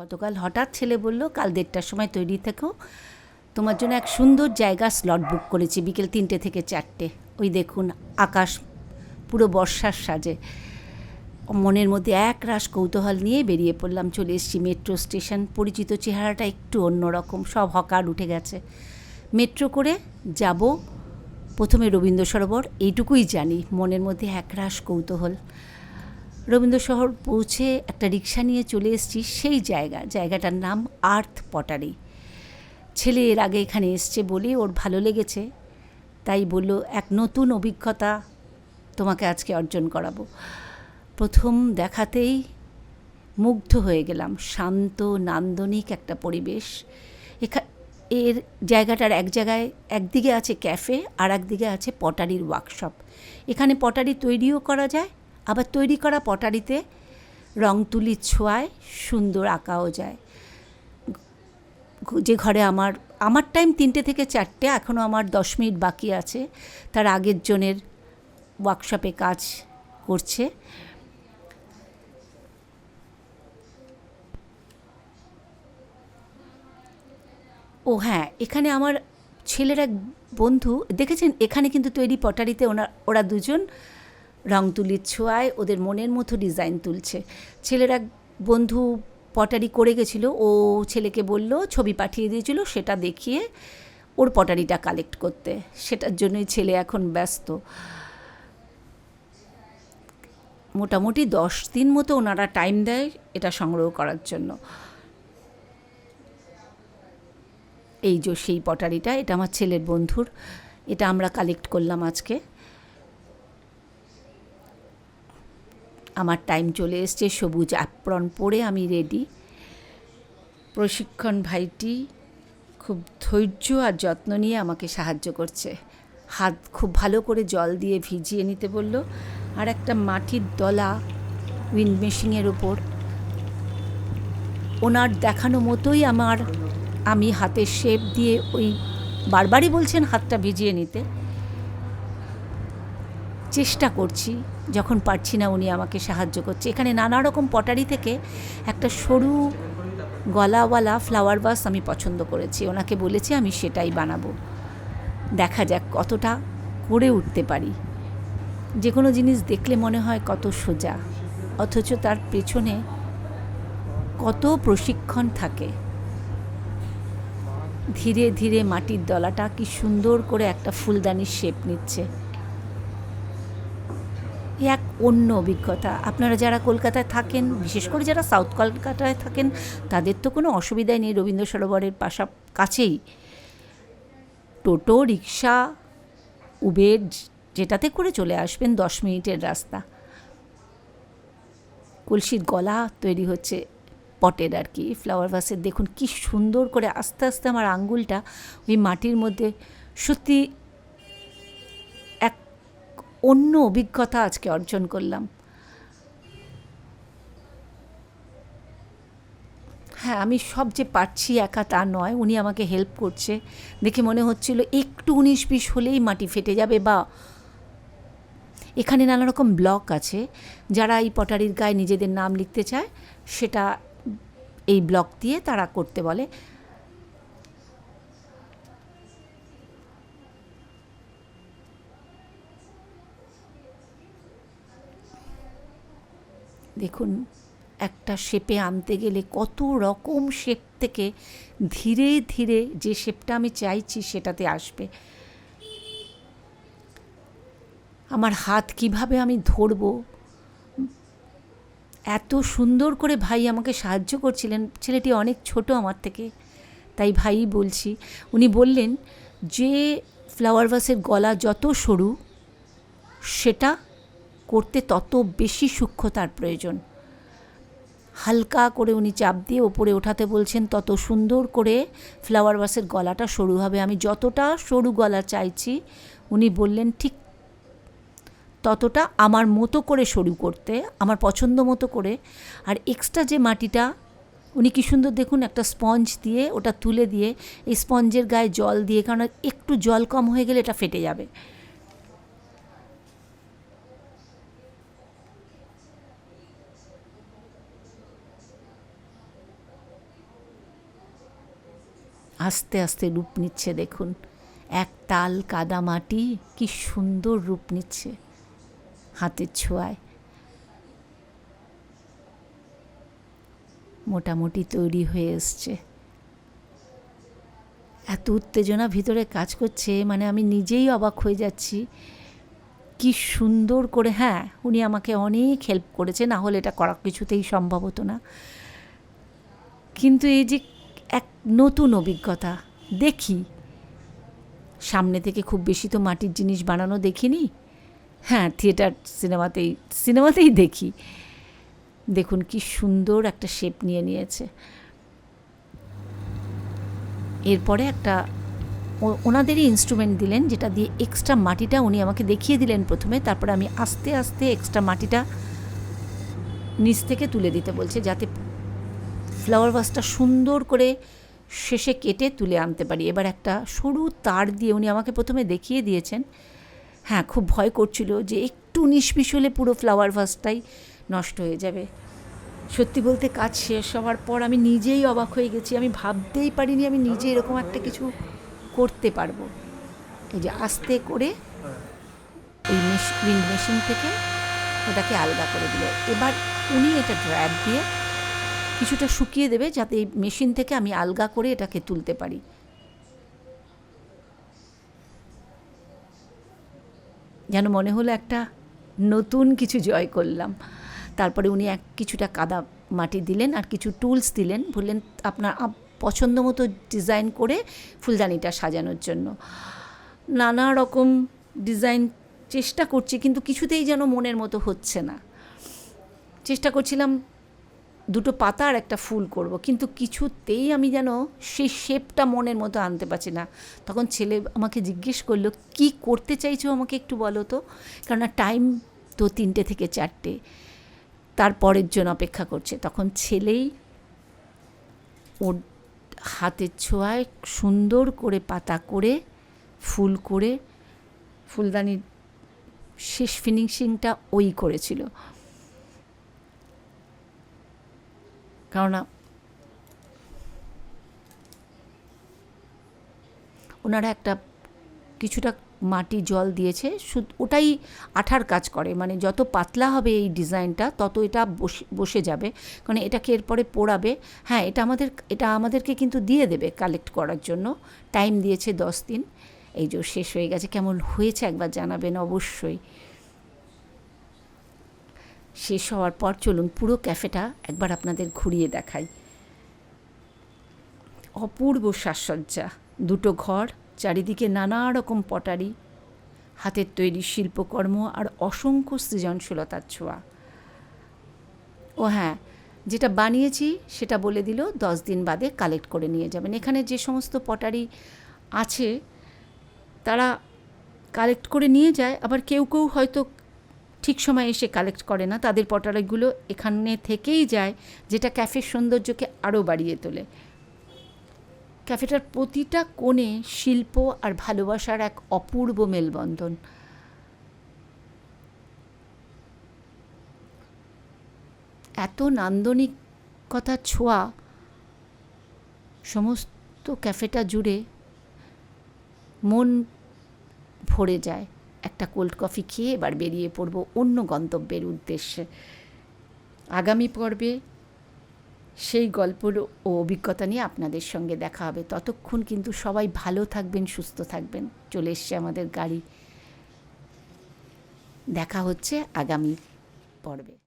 গতকাল হঠাৎ ছেলে বলল, কাল 1:30টার সময় তৈরি থেকো, তোমার জন্য এক সুন্দর জায়গা স্লট বুক করেছি বিকেল 3টে থেকে 4টে। ওই দেখুন আকাশ পুরো বর্ষার সাজে। মনের মধ্যে এক রাশ কৌতূহল নিয়ে বেরিয়ে পড়লাম। চলে এসেছি মেট্রো স্টেশন। পরিচিত চেহারাটা একটু অন্যরকম, সব হকার উঠে গেছে। মেট্রো করে যাব প্রথমে রবীন্দ্র সরোবর, এইটুকুই জানি। মনের মধ্যে একরাশ কৌতূহল। রবীন্দ্র শহর পৌঁছে একটা রিক্সা নিয়ে চলে এসেছি সেই জায়গাটার নাম আর্থ পটারি। ছেলে এর আগে এখানে এসছে বলে ওর ভালো লেগেছে, তাই বলল এক নতুন অভিজ্ঞতা তোমাকে আজকে অর্জন করাবো। প্রথম দেখাতেই মুগ্ধ হয়ে গেলাম। শান্ত নান্দনিক একটা পরিবেশ। এর জায়গাটার একদিকে আছে ক্যাফে, আর একদিকে আছে পটারির ওয়ার্কশপ। এখানে পটারি তৈরিও করা যায়, আবার তৈরি করা পটারিতে রং তুলির ছোঁয়ায় সুন্দর আঁকাও যায়। যে ঘরে আমার টাইম 3টে থেকে 4টে, এখনও আমার 10 মিনিট বাকি আছে। তার আগের জনের ওয়ার্কশপে কাজ করছে। ও হ্যাঁ, এখানে আমার ছেলের এক বন্ধু দেখেছেন, এখানে কিন্তু তৈরি পটারিতে ওরা দুজন রং তুলির ছোঁয়ায় ওদের মনের মতো ডিজাইন তুলছে। ছেলের এক বন্ধু পটারি করে গেছিলো, ও ছেলেকে বলল, ছবি পাঠিয়ে দিয়েছিল, সেটা দেখিয়ে ওর পটারিটা কালেক্ট করতে। সেটার জন্যই ছেলে এখন ব্যস্ত। মোটামুটি 10 দিন মতো ওনারা টাইম দেয় এটা সংগ্রহ করার জন্য। এই যে সেই পটারিটা, এটা আমার ছেলের বন্ধুর, এটা আমরা কালেক্ট করলাম আজকে। আমার টাইম চলে এসছে, সবুজ অ্যাপ্রন পরে আমি রেডি। প্রশিক্ষণ ভাইটি খুব ধৈর্য আর যত্ন নিয়ে আমাকে সাহায্য করছে। হাত খুব ভালো করে জল দিয়ে ভিজিয়ে নিতে বলল, আর একটা মাটির দলা উইন্ড মেশিনের ওপর ওনার দেখানো মতোই আমি হাতের শেপ দিয়ে ওই বারবারই বলছেন হাতটা ভিজিয়ে নিতে, চেষ্টা করছি। যখন পারছি না উনি আমাকে সাহায্য করছে। এখানে নানা রকম পটারি থেকে একটা সরু গলাওয়ালা ফ্লাওয়ার ভাস আমি পছন্দ করেছি। ওনাকে বলেছি আমি সেটাই বানাবো। দেখা যাক কতটা করে উঠতে পারি। যে কোনো জিনিস দেখলে মনে হয় কত সোজা, অথচ তার পেছনে কত প্রশিক্ষণ থাকে। ধীরে ধীরে মাটির দলাটা কি সুন্দর করে একটা ফুলদানির শেপ নিচ্ছে। এক অন্য অভিজ্ঞতা। আপনারা যারা কলকাতায় থাকেন, বিশেষ করে যারা সাউথ কলকাতায় থাকেন, তাদের তো কোনো অসুবিধাই নেই। রবীন্দ্র সরোবরের কাছেই টোটো, রিক্সা, উবের যেটাতে করে চলে আসবেন, 10 মিনিটের রাস্তা। কলসির গলা তৈরি হচ্ছে পটের আর কি, ফ্লাওয়ার ভাসের। দেখুন কি সুন্দর করে আস্তে আস্তে আমার আঙ্গুলটা ওই মাটির মধ্যে। সত্যি এক অন্য অভিজ্ঞতা আজকে অর্জন করলাম। হ্যাঁ, আমি সব যে পারছি একা তা নয়, উনি আমাকে হেল্প করছে। দেখে মনে হচ্ছিল একটু 19-20 হলেই মাটি ফেটে যাবে। বা এখানে নানা রকম ব্লক আছে, যারা এই পটারির গায়ে নিজেদের নাম লিখতে চায়, সেটা এই ব্লক দিয়ে তারা করতে বলে। দেখুন, একটা শেপে আনতে গেলে কত রকম শেপ থেকে ধীরে ধীরে যে শেপটা আমি চাইছি সেটাতে আসবে। আমার হাত কিভাবে আমি ধরবো, এত সুন্দর করে ভাই আমাকে সাহায্য করছিলেন। ছেলেটি অনেক ছোট আমার থেকে, তাই ভাই বলছি। উনি বললেন যে ফ্লাওয়ার ভাসের গলা যত সরু, সেটা করতে তত বেশি সূক্ষ্মতার প্রয়োজন। হালকা করে উনি চাপ দিয়ে ওপরে ওঠাতে বলছেন, তত সুন্দর করে ফ্লাওয়ার ভাসের গলাটা সরু হবে। আমি যতটা সরু গলা চাইছি, উনি বললেন ঠিক ততটা আমার মতো করে সরু করতে, আমার পছন্দ মতো করে। আর এক্সট্রা যে মাটিটা, উনি কী সুন্দর দেখুন একটা স্পঞ্জ দিয়ে ওটা তুলে দিয়ে, এই স্পঞ্জের গায়ে জল দিয়ে, কারণ একটু জল কম হয়ে গেলে এটা ফেটে যাবে। আস্তে আস্তে রূপ নিচ্ছে দেখুন, এক তাল কাদা মাটি কি সুন্দর রূপ নিচ্ছে হাতের ছোঁয়ায়। মোটামুটি তৈরি হয়ে এসছে। এত উত্তেজনা ভিতরে কাজ করছে, মানে আমি নিজেই অবাক হয়ে যাচ্ছি কি সুন্দর করে। হ্যাঁ, উনি আমাকে অনেক হেল্প করেছে, না হলে এটা করা কিছুতেই সম্ভব হতো না। কিন্তু এই যে এক নতুন অভিজ্ঞতা, দেখি সামনে থেকে খুব বেশি তো মাটির জিনিস বানানো দেখিনি। হ্যাঁ, থিয়েটার সিনেমাতেই দেখি। দেখুন কি সুন্দর একটা শেপ নিয়ে নিয়েছে। এরপরে একটা ওনাদেরই ইনস্ট্রুমেন্ট দিলেন, যেটা দিয়ে এক্সট্রা মাটিটা উনি আমাকে দেখিয়ে দিলেন প্রথমে, তারপরে আমি আস্তে আস্তে এক্সট্রা মাটিটা নিচ থেকে তুলে দিতে বলছে, যাতে ফ্লাওয়ার ভাসটা সুন্দর করে শেষে কেটে তুলে আনতে পারি। এবার একটা সরু তার দিয়ে উনি আমাকে প্রথমে দেখিয়ে দিয়েছেন। হ্যাঁ, খুব ভয় করছিল যে একটু নিষ্পিস হলে পুরো ফ্লাওয়ার ভাসটাই নষ্ট হয়ে যাবে। সত্যি বলতে কাজ শেষ হওয়ার পর আমি নিজেই অবাক হয়ে গেছি। আমি ভাবতেই পারিনি আমি নিজে এরকম একটা কিছু করতে পারবো। এই যে আস্তে করে এই উইন্ড মেশিন থেকে ওটাকে আলগা করে দিল। এবার উনি এটা ড্রায়ার দিয়ে কিছুটা শুকিয়ে দেবে, যাতে এই মেশিন থেকে আমি আলগা করে এটাকে তুলতে পারি। যেন মনে হলো একটা নতুন কিছু জয় করলাম। তারপরে উনি কিছুটা কাদা মাটি দিলেন আর কিছু টুলস দিলেন, বললেন আপনার পছন্দ মতো ডিজাইন করে ফুলদানিটা সাজানোর জন্য। নানা রকম ডিজাইন চেষ্টা করছি, কিন্তু কিছুতেই যেন মনের মতো হচ্ছে না। চেষ্টা করছিলাম দুটো পাতা আর একটা ফুল করব, কিন্তু কিছুতেই আমি যেন সেই শেপটা মনের মতো আনতে পারছি না। তখন ছেলে আমাকে জিজ্ঞেস করলো, কি করতে চাইছো আমাকে একটু বলো তো, কেননা টাইম তো 3টে থেকে 4টে, তারপরের জন্য অপেক্ষা করছে। তখন ছেলেই ওর হাতের ছোঁয়ায় সুন্দর করে পাতা করে ফুল করে ফুলদানির শেষ ফিনিশিংটা ওই করেছিল। কেননা ওনারা একটা কিছুটা মাটি জল দিয়েছে, শুধু ওটাই আঠার কাজ করে, মানে যত পাতলা হবে এই ডিজাইনটা তত এটা বসে যাবে, কারণ এটাকে এরপরে পোড়াবে। হ্যাঁ, এটা আমাদেরকে কিন্তু দিয়ে দেবে কালেক্ট করার জন্য, টাইম দিয়েছে 10 দিন। এই যে শেষ হয়ে গেছে, কেমন হয়েছে একবার জানাবেন অবশ্যই। শেষ হওয়ার পর চলুন পুরো ক্যাফেটা একবার আপনাদের ঘুরিয়ে দেখাই। অপূর্ব সাজসজ্জা, দুটো ঘর, চারিদিকে নানা রকম পটারি, হাতের তৈরি শিল্পকর্ম আর অসংখ্য সৃজনশীলতার ছোঁয়া। ও হ্যাঁ, যেটা বানিয়েছি সেটা বলে দিল 10 দিন বাদে কালেক্ট করে নিয়ে যাবেন। এখানে যে সমস্ত পটারি আছে তারা কালেক্ট করে নিয়ে যায়, আবার কেউ কেউ হয়তো ঠিক সময় এসে কালেক্ট করে না, তাদের পটারিগুলো এখানে থেকেই যায়, যেটা ক্যাফের সৌন্দর্যকে আরও বাড়িয়ে তোলে। ক্যাফেটার প্রতিটা কোণে শিল্প আর ভালোবাসার এক অপূর্ব মেলবন্ধন। এত নান্দনিকতার ছোঁয়া সমস্ত ক্যাফেটা জুড়ে, মন ভরে যায়। একটা কোল্ড কফি খেয়ে এবার বেরিয়ে পড়ব অন্য গন্তব্যের উদ্দেশ্যে। আগামী পর্বে সেই গল্পর ও অভিজ্ঞতা নিয়ে আপনাদের সঙ্গে দেখা হবে। ততক্ষণ কিন্তু সবাই ভালো থাকবেন, সুস্থ থাকবেন। চলে এসছে আমাদের গাড়ি। দেখা হচ্ছে আগামী পর্বে।